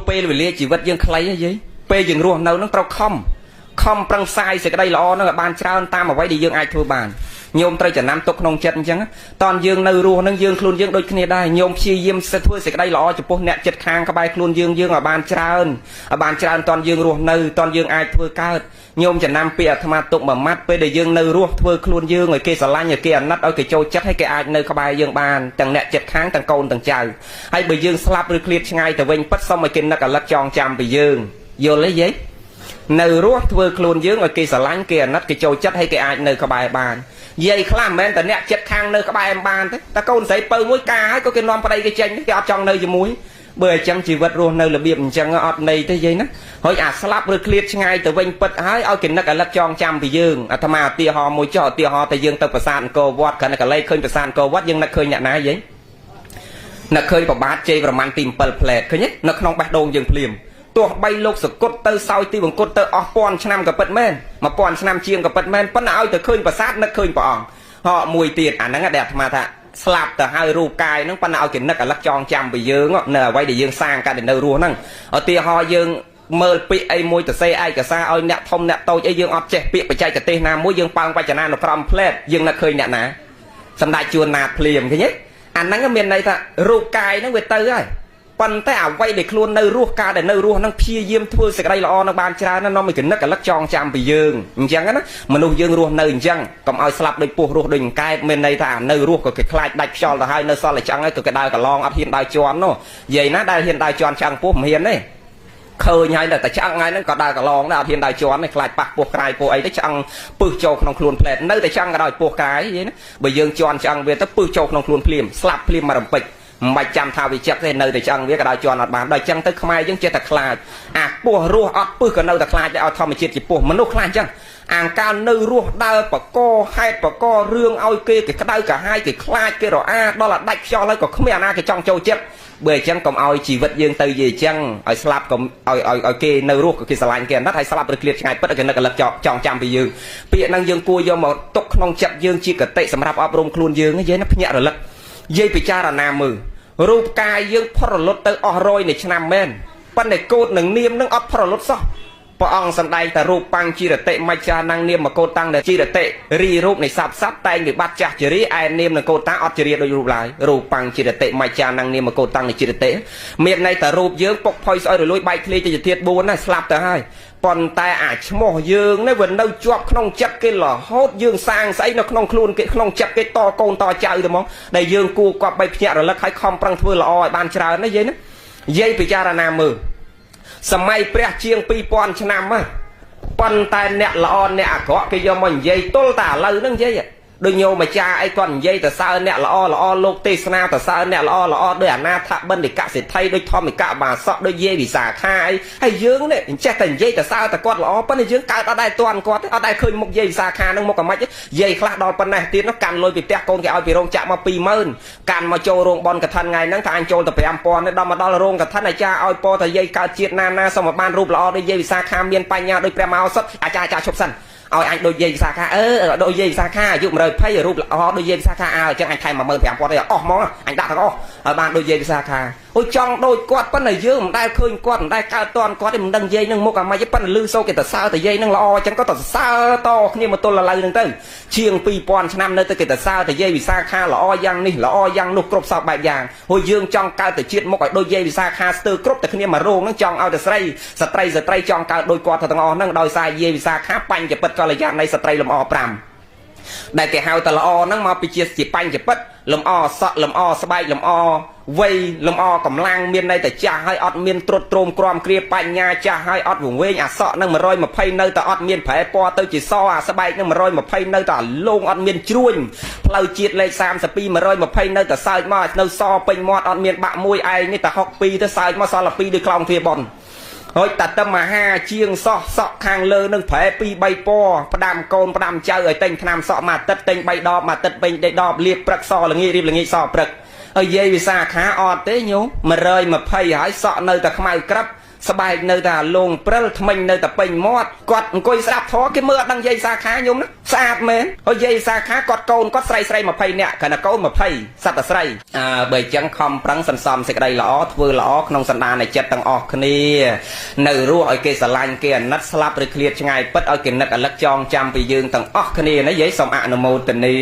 ពេលវេលាជីវិតយើងខ្លីហីពេលយើងរស់នៅនឹងត្រូវខំប្រឹងផ្សាយសេចក្តីល្អនឹងឲ្យបានច្រើនតាមអ្វីដែលយើងអាចធ្វើបានញោមត្រូវចំណាំទុកក្នុងចិត្តអញ្ចឹងតនយើងនៅរស់នឹងយើងខ្លួនយើងដូចគ្នាដែរញោមព្យាយាមធ្វើសេចក្តីល្អចំពោះអ្នកចិត្តខាងក្បែរខ្លួនយើងឲ្យបានច្រើនតនយើងរស់នៅតនយើងអាចធ្វើកើតញោមចំណាំពាក្យអាត្មាទុកមួយម៉ាត់ពេលដែលយើងនៅរស់ធ្វើខ្លួនយើងឲ្យគេស្រឡាញ់ឲ្យគេអាណិតឲ្យគេចូលចិត្តឲ្យគេអាចនៅក្បែរយើងបានទាំងអ្នកចិត្តខាងទាំងកូនទាំងចៅហើយបើយើងស្លាប់ឬឃ្លាតឆ្ងាយទៅវិញពិតសុំឲ្យគេនឹកអាលឹកចងចាំពីយើងយល់ទេយាយនៅរស់ធ្វើខ្លួនយើងឲ្យគេស្រឡាញ់គេអាណិតគេចូលចិត្តឲ្យគេអាចនៅក្បែរបានយាយខ្លះមិនមែនតែអ្នកចិត្តខាងនៅក្បែរបានទេតែកូនស្រីពៅមួយការហើយក៏គេនាំប្តីគេចេញគេអត់ចង់នៅជាមួយបើអញ្ចឹងជីវិតរស់នៅរបៀបអញ្ចឹងអត់ន័យទេយាយណាហើយអាស្លាប់ឬឃ្លាតឆ្ងាយទៅវិញពិតហើយឲ្យគេនឹកអាលឹកចងចាំពីយើងអាត្មាឧទាហរណ៍មួយចុះឧទាហរណ៍តែយើងទៅប្រាសាទអង្គរវត្តគ្រាន់តែកលេចឃើញប្រាសាទអង្គរវត្តយើងនឹកឃើញអ្នកណាយាយនឹកឃើញប្របាទជ័យប្រមាណទី7ផ្លែតឃើញទេនៅក្នុងបេះដូងយើងភ្លាមទោះបីលោកសកុតទៅសោយទីបង្គត់ទៅអស់ពាន់ឆ្នាំក៏ពិតមែន1000ឆ្នាំជាងក៏ពិតមែនប៉ុន្តែឲ្យទៅឃើញប្រាសាទនឹកឃើញព្រះអង្គហោមួយទៀតអាហ្នឹងដែលអាត្មាថាស្លាប់ទៅហើយរូបកាយហ្នឹងប៉ុន្តែឲ្យគេនឹកអាលឹកចងចាំពីយើងនៅអ្វីដែលយើងសាងកាលនៅរស់ហ្នឹងឧទាហរណ៍យើងមើលពាក្យអីមួយទៅសេឯកសារឲ្យអ្នកធំអ្នកតូចអីយើងអត់ចេះពាក្យបច្ចេកទេសណាមួយយើងប៉ោងវចនានុក្រមផ្លែតយើងនឹកឃើញអ្នកណាសម្ដេចជួនណាតភ្លាមឃើញទេអាហ្នឹងមានន័យថារូបកាយហ្នឹងវាទៅហើយប៉ុន្តែអ្វីដែលខ្លួននៅរស់ការដែលនៅរស់ហ្នឹងព្យាយាមធ្វើសេចក្តីល្អនឹងបានច្រើនណាស់នាំឲ្យកណិតកលឹកចងចាំពីយើងអញ្ចឹងណាមនុស្សយើងរស់នៅអញ្ចឹងកុំឲ្យស្លាប់ដូចពស់រស់ដូចអង្កែបមានន័យថានៅរស់ក៏គេខ្លាចដាច់ខ្យល់ទៅហើយនៅសល់តែឆ្អឹងហើយក៏គេដើរកន្លងអត់ហ៊ានដើរជន់នោះនិយាយណាដែលហ៊ានដើរជន់ឆ្អឹងពស់មិនហ៊ានទេឃើញហើយតែឆ្អឹងហើយហ្នឹងក៏ដើរកន្លងដែរអត់ហ៊ានដើរជន់ទេខ្លាចប៉ះពោះក្រាយពោះអីទៅឆ្អឹងពឹសចូលក្នុងខ្លួនផ្លែតនៅតែឆ្អឹងក៏ដោយពោះក្រាយនិយាយណាបើយើងជន់ឆ្អឹងវាទៅពឹសចូលក្នុងខ្លួនភ្លាមស្លាប់ភ្លាមមករំពេចមិនបាច់ចាំថាវាចិត្តទេនៅតែឆ្អឹងវាក៏ដោយជន់អត់បានដល់អញ្ចឹងទៅខ្មែរយើងចេះតែខ្លាចអាពស់រស់អត់ពឹសក៏នៅតែខ្លាចដែរឲ្យធម្មជាតិជាពស់មនុស្សខ្លាចអញ្ចឹងអាងកាលនៅរស់ដើរបកហេតុបករឿងឲ្យគេក្តៅកាហាយគេខ្លាចគេរអាដល់តែដាច់ខ្យល់ហើយក៏គ្មានអាណាគេចង់ចូលចិត្តបើអញ្ចឹងកុំឲ្យជីវិតយើងទៅយីអញ្ចឹងឲ្យស្លាប់កុំឲ្យគេនៅរស់ក៏គេស្រឡាញ់គេអាណិតហើយស្លាប់ឬឃ្លាតឆ្ងាយពិតឲ្យគេនឹកកលឹកចង់ចាំពីយើងពាក្យហ្នឹងយើងគួរយកមកទុកក្នុងចិត្តយើងជាកតិសម្រាប់អប់រំខ្លួនយើងនិយាយណាភ្ញាក់រលឹកនិយាយពិចារណាមើលរូបកាយយើងផុតរលត់ទៅអស់100នៃឆ្នាំមែនប៉ុន្តែកូដនឹងនាមនឹងអត់ផុតរលត់សោះព្រះអង្គសម្ដែងតែរូបបាំងជីរតិមច្ឆាnăngនាមកូដតាំងដែលជីរតិរីរូបនៃសត្វតែងវិបត្តិចាស់ជរាឯនាមនឹងកូដតាំងអត់ជរាដូចរូបឡើយរូបបាំងជីរតិមច្ឆាnăngនាមកូដតាំងនៃជីរតិមានន័យតែរូបយើងពុកផុយស្អុយរលួយបែកធ្លាយទៅជាធាតុ4ណាស្លាប់ទៅហើយប៉ុន្តែអាឈ្មោះយើងនេះវានៅជាប់ក្នុងចិត្តគេរហូតយើងសាងស្អីនៅក្នុងខ្លួនគេក្នុងចិត្តគេតកូនតចៅទៅមកដែលយើងគួរគប់បីភ្ញាក់រលឹកឲ្យខំប្រឹងធ្វើល្អឲ្យបានច្រើនណាយាយណាយាយពិចារណាមើលសម័យព្រះជាង2000ឆ្នាំហ្នឹងប៉ុន្តែអ្នកល្អអ្នកអាក្រក់គេយកមកនិយាយទល់តែឥឡូវហ្នឹងយាយដូចញោមអាចារ្យអីគាត់និយាយទៅសើអ្នកល្អលោកទេសនាទៅសើអ្នកល្អដោយអាណាថាបិណ្ឌិកសិទ្ធិដូចធម្មិកបាសកដូចយាយវិសាខាអីហើយយើងនេះចេះតែនិយាយទៅសើតែគាត់ល្អប៉ុន្តែយើងកើតអត់ដែរទាន់គាត់អត់ដែរឃើញមុខយាយវិសាខានឹងមុខអាម៉េចយាយខ្លះដល់ប៉ុណ្ណេះទៀតនោះកាន់លុយពីផ្ទះកូនគេឲ្យពីរោងចក្រមក20000កាន់មកចូលរោងបនកឋិនថ្ងៃហ្នឹងថាអញចូលទៅ5000នេះដល់មកដល់រោងកឋិនអាចារ្យឲ្យពរថាយាយកើតជាតិណាសូមឲ្យបានរូបល្អដូចយាយវិសាខាមានបញ្ញាដូចព្រះមហោសថអាចារ្យឈប់សិនឲ្យអញដូចយាយវិសាខាដូចយាយវិសាខាអាយុ120រូបល្អដូចយាយវិសាខាអញ្ចឹងអញថែម15000ទេអស់ហ្មងអញដាក់ទាំងអស់ឲ្យបានដូចយាយវិសាខាអូចង់ដូចគាត់ប៉ុន្តែយើងមិនដែលឃើញគាត់មិនដែលកើតតន់គាត់ទេមិនដឹងយាយនឹងមុខអាម៉េចប៉ុន្តែលឺសូគេទៅសើតែយាយនឹងល្អអញ្ចឹងក៏ទៅសើតគ្នាមកទល់ឥឡូវហ្នឹងទៅជាង2000ឆ្នាំនៅទៅគេទៅសើតែយាយវិសាខាល្អយ៉ាងនេះល្អយ៉ាងនោះគ្រប់សពបែបយ៉ាងហើយយើងចង់កើតទៅជាតិមុខឲ្យដូចយាយវិសាខាស្ទើរគ្រប់តែគ្នាមករោងហ្នឹងចង់ឲ្យតែស្ត្រីចង់កើតដូចគាត់ទាំងអស់ហ្នឹងដោយសារយាយវិសាខាបញ្ចពិតកល្យាណីស្ត្រីលំអ5ដែលគេហៅតែល្អហ្នឹងមកពីជាបញ្ចពិតលំអសក់លំអស្បែកលំអវ័យលំអកម្លាំងមានន័យតែចាស់ហើយអត់មានត្រុតត្រោមក្រំគ្រាបញ្ញាចាស់ហើយអត់វង្វេងអាសក់នឹង120នៅតែអត់មានប្រែពណ៌ទៅជាសអាស្បែកនឹង120នៅតែលងអត់មានជ្រួញផ្លូវជាតិលេខ32 120នៅតែសើចមកនៅសពេញមាត់អត់មានបាក់មួយឯងនេះតែ62ទៅសើចមកសល់2ដូចខ្លោងទ្វាបនហើយតាតមហាជាងសក់ខាងលើនឹងប្រែ2 3ពណ៌ផ្ដាំកូនផ្ដាំចៅឲ្យតែងថ្នាំសក់មួយអាទិត្យតែង3ដបមួយអាទិត្យពេញ10លាបព្រឹកសល្ងាចរៀបល្ងាចសព្រឹកហើយយាយវិសាខាអត់ទេញោម120ហើយសក់នៅតែខ្មៅក្រាប់ ស្បែកនៅតែលងព្រិលថ្មិញនៅតែពេញមាត់គាត់អង្គុយស្ដាប់ធម៌គេមើលអត់ដឹងយាយសាខាខ្ញុំណាស្អាតមែនហើយយាយសាខាគាត់កូនគាត់ស្រី20នាក់គ្រាន់តែកូន20សត្វតែស្រីបើអញ្ចឹងខំប្រឹងសន្សំសេចក្តីល្អធ្វើល្អក្នុងសន្តាននៃចិត្តទាំងអស់គ្នានៅរស់ឲ្យគេស្រឡាញ់គេអាណិតស្លាប់ឬឃ្លាតឆ្ងាយពិតឲ្យគេនឹកអាលឹកចងចាំពីយើងទាំងអស់គ្នាណាយាយសូមអនុមោទនា